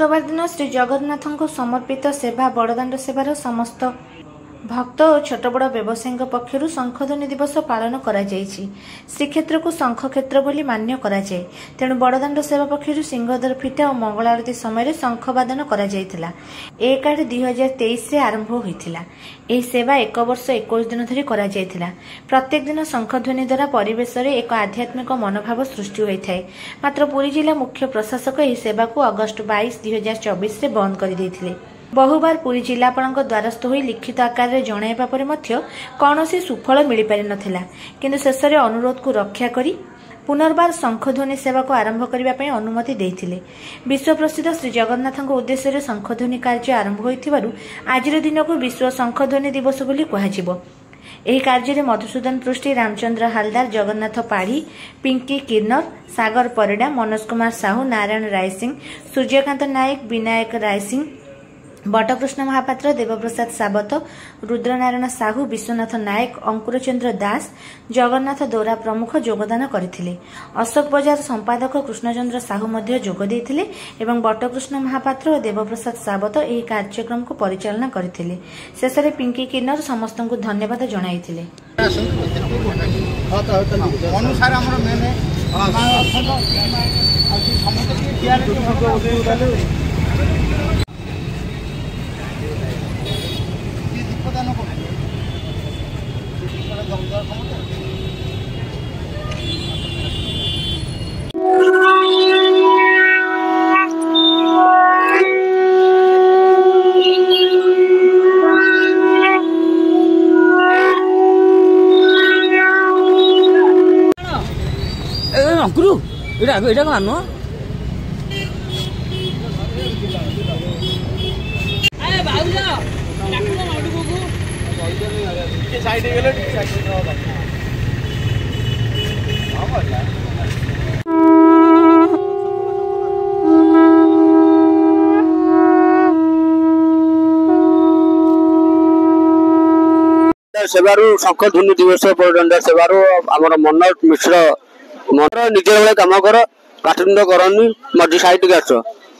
शुक्रवार दिन श्री जगन्नाथ समर्पित सेवा बड़दाण्ड सेवार समस्त भक्त और छोट बड़ व्यवसायी पक्षर शंखध्वनि दिवस पालन करा श्रीक्षेत्र को शंखक्षेत्र बोली मान्य कराए। तेणु बड़दाण्ड सेवा पक्षर सिंहद्वार फिटा और मंगल आरती समय शंखवादन करा 2023 आरंभ होता। यह सेवा 1 वर्ष 21 दिन धरी करा प्रत्येक दिन शंखध्वनि द्वारा परिवेश में एक आध्यात्मिक मनोभाव सृष्टि होता है। मात्र पुरी जिला मुख्य प्रशासक यह सेवा को अगस्त 22, 2024 में बंद कर बहुबार पुरी जिलापाल द्वारस्थ हो लिखित आकार में जणाइबा परे मध्य कौनसी सुफल मिल पारि नथिला, किंतु शेष में अनुरोध को रक्षा करी पुनर्बार शंखध्वनि सेवा को आरंभ करने अनुमति देथिले। विश्व प्रसिद्ध श्री जगन्नाथ उद्देश्य शंखध्वनि कार्य आरंभ होइथिबारु आजिर दिन को विश्व शंखध्वनि दिवस बोली कहाजिबो। एही कार्य में मधुसूदन पृष्टि, रामचंद्र हालदार, जगन्नाथ पाढ़ी, पिंकी किन्नर, सागर परिडा, मनोज कुमार साहू, नारायण रायसिंह, सूर्यकांत नायक, विनायक रायसिंह, बटकृष्ण महापात्र, देवप्रसाद सावत, रुद्रनारायण साहू, विश्वनाथ नायक, अंकुरचंद्र दास, जगन्नाथ दौरा प्रमुख योगदान करथिले। अशोक बजार संपादक कृष्णचंद्र साहू मध्य जोग देथिले एवं बटकृष्ण महापात्र और देवप्रसाद सावत एही कार्यक्रम को परिचालना करथिले। शेष में पिंकी किन्नर समस्त को धन्यवाद जणाइथिले। अंकुरु एटा एटा कोन आनो ए बाउजा डाकुनो माडू बगु के साइड गेले साइड रहा हां बोला सेवारू शंखध्वनि दिवस बड़दाण्ड सेवारू आमर मनोज मिश्र मन निज भाई कम कर काटुंड करनी मझी साइड के आस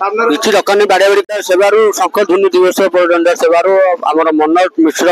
किसी रखनी बाड़े बाड़ी सेवारू शंखध्वनि दिवस बड़दाण्ड सेवारू आमर मनोज मिश्र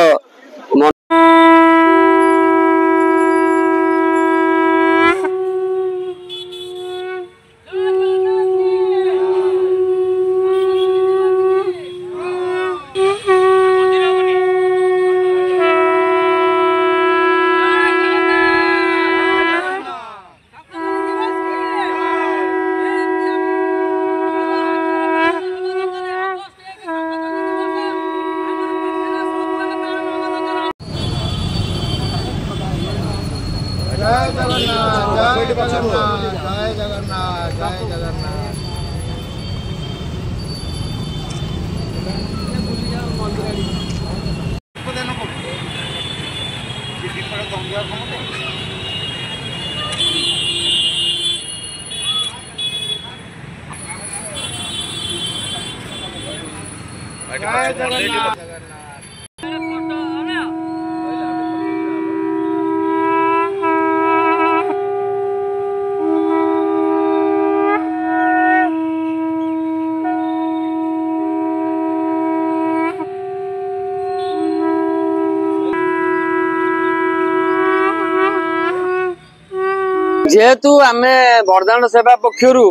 जय जगन्नाथ, जय जगन्नाथ, जय जगन्नाथ, जय जगन्नाथ। जय जगन्नाथ। जेहेतु आमे बड़दाण्ड सेवा पक्षरु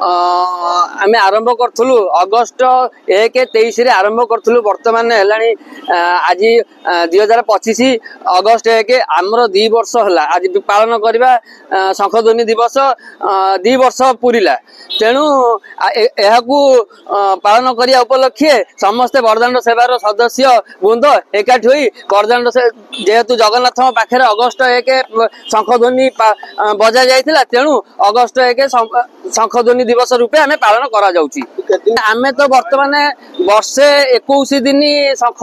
आमे आरंभ करथुलु अगस्त 1-23 रे आरंभ करथुलु। वर्तमान हेलानी आज 2025 अगस्त 1 आमर 2 वर्ष हला आज पालन करबा शंखध्वनि दिवस 2 वर्ष पुरिला। तेणु एहाकू पालन करिया उपलक्षे समस्त बड़दाण्ड सेवार सदस्य बृंद एकाठी होई बड़दाण्ड जेहेतु जगन्नाथ पाखे अगस्त 1 शंखध्वनि बजा जाइथिला, तेणु अगस्त 1 शंखध्वनि दिवस रूपे आमे पालन करा जाउची। आमे तो वर्तमान वर्षे 21 दिन शंख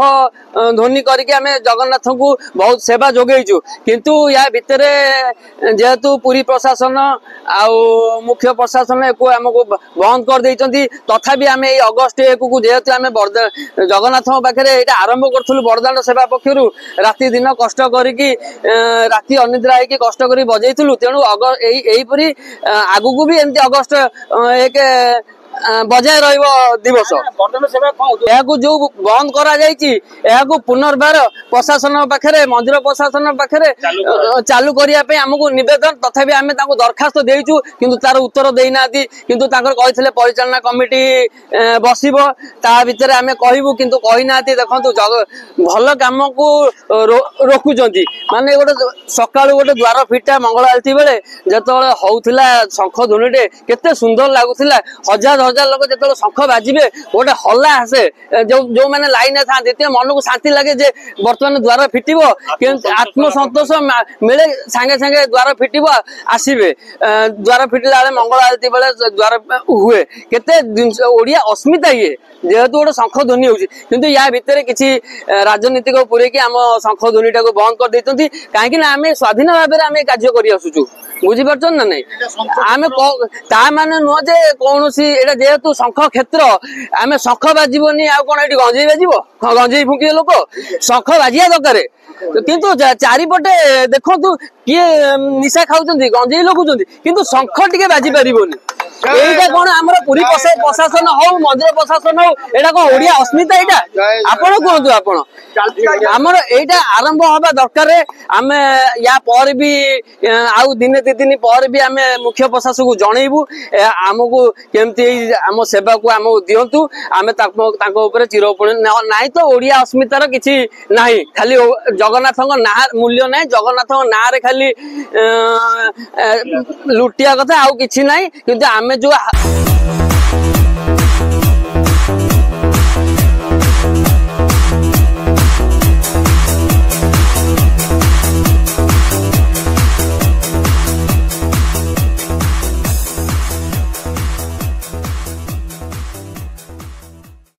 ध्वनि करके आमे जगन्नाथ को बहुत सेवा जोगेइछु, किंतु या भितरे जेहेतु पुरी प्रशासन आउ मुख्य प्रशासन एको हमको बंद कर देइचंती। तथापि आमे अगस्त 1 को जेहेतु आमे जगन्नाथ पाखे एटा आरंभ करथुलु बड़दाण्ड सेवा पक्षरु राति दिन कष्ट करिकी राति अनिद्रा होइकी कष्ट करी बजेइथुलु। तेणु एही परी आगु को भी एमती अगस्त 1 बजाय दिवस जो बंद करा पुनर्बार प्रशासन पाखे मंदिर प्रशासन पाखे चालू करने आमको नवेदन तथापि आम दरखास्त देचु किंतु तार उत्तर देना किंतु कही परिचालना कमिटी बसिब ता भितर आम कहबू किंतु कहीना देखु भल कम को रोकुंट माने गोटे सका गोटे द्वार फिटा मंगल आलती बेले जो होता शंख ध्वनि केते सुंदर लगुला हजार हजार लोग जो शंख बाजे गोटे हल्ला आसे जो मैंने लाइन था मन को शांति लगे जे बर्तमान द्वार फिटो आत्मसंतोष मिले सांगे सांगे द्वार फिटो आसबे द्वार फिटिला बेले मंगल आलती बेले द्वार हुए केते ओडिया अस्मिता ये जेहेतु गोटे शंख ध्वनि होती या भितर किसी राजनीतिक पूरे आम शंख ध्वनि टाक बंद कर देते कहीं आम स्वाधीन भाव में आम कार्य कर बुझीपार ना नहीं आम मान नुह जे कौन जेहेतु शंख क्षेत्र आम शंख बाजबनी आ कौन ये गंजेई बाज गंजेई फुंके लोक शंख बाजिया दरकार किंतु चारिपटे देखु किए निशा खाऊं गंजेई लगुंट किंतु शंख टे बाजी पारनी এইটা কোন আমরা পুরী প্রশাসন হও মন্দির প্রশাসন হও এটা কোন ওড়িয়া अस्मिता এইটা আপন কোনতু আপন আমার এইটা আরম্ভ হবা দরকার আমি ইয়া পরে বি আউ দিনে দুই দিন পরে বি আমি মুখ্য প্রশাসকু জଣାইবু আমকু কেমতি আম সেবাকু আমকু দিয়ন্তু আমি তাଙ୍କ উপরে চিরপণ নাই তো ওড়িয়া अस्मितार কিছু নাই খালি জগন্নাথଙ୍କ না মূল্য নাই জগন্নাথଙ୍କ না রে খালি লুটিয়া কথা আউ কিছু নাই কিন্তু আমি जो